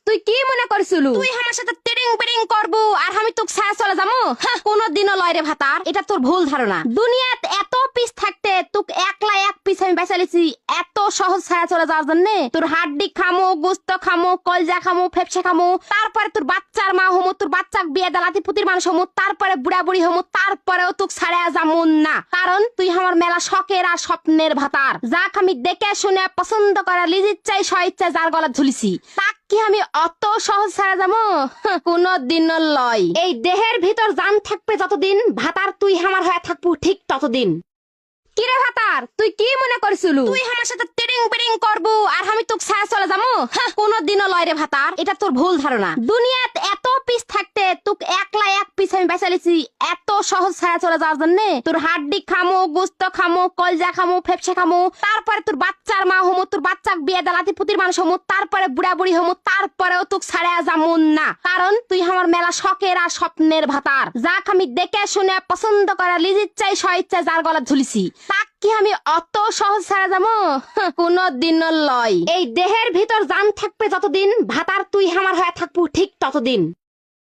তুই কি মনে করছিল তুই আমার সাথে টিরিং বিরিং করবো আর আমি তোকে ছায়া চলে যাবো? কোনদিনও লয় রে ভাতার, এটা তোর ভুল ধারণা। দুনিয়াতে এত পিস থাকতে তোকে একলা এক পিস আমি বেচালিছি এত সহজ ছায়া চলে যাওয়ার জন্য। তোর হাড্ডি খামো, গোস্ত খামো, কলজা খামো, ফেপসা খামো, তারপরে তোর বাচ্চার মা হমো, তোর বাচ্চা বিয়ে দালাতি পুতির মানুষ হমো, তারপরে বুড়া বুড়ি হমো, তারপরেও তোকে ছাড়া যামন না। কারণ তুই আমার মেলা শখের আর স্বপ্নের ভাতার। যাক আমি দেখে শুনে পছন্দ করা লিজির চাই স্বইচ্ছায় যার গলা ঝুলিছি, তাক কি আমি অত সহজ ছাড়া যাবো? কোনদিনও লয়। এই দেহের ভিতর জান থাকবে যতদিন, ভাতার তুই আমার হয়ে থাকবো ঠিক ততদিন। কিরে ভাতার, তুই কি মনে করছিল তুই আমার সাথে টিরিং বিরিং করবো আর আমি তোকে ছায়া চলে যাবো? কোনদিনও লয় রে ভাতার, এটা তোর ভুল ধারণা। দুনিয়াতে এত পিস থাকতে তোকে একলা এক পিস আমি বেচালিছি এত সহজ ছায়া চলে যাওয়ার জন্য। তোর হাড্ডি খামো, গোস্ত খামো, কলজা খামো, ফেপসা খামো, তারপরে তোর বাচ্চার মা হমো, তোর বাচ্চা বিয়ে দালাতি পুতির মানুষ হমো, তারপরে বুড়া বুড়ি হমো, তারপরেও তোকে ছাড়া যামন না। কারণ তুই আমার মেলা শখের আর স্বপ্নের ভাতার। যাক আমি দেখে শুনে পছন্দ করা লিজির চাই স্বইচ্ছায় যার গলা ঝুলিছি, তাক কি আমি অত সহজ ছাড়া যাবো? কোনদিনও লয়। এই দেহের ভিতর জান থাকবে যতদিন, ভাতার তুই আমার হয়ে থাকবো ঠিক ততদিন।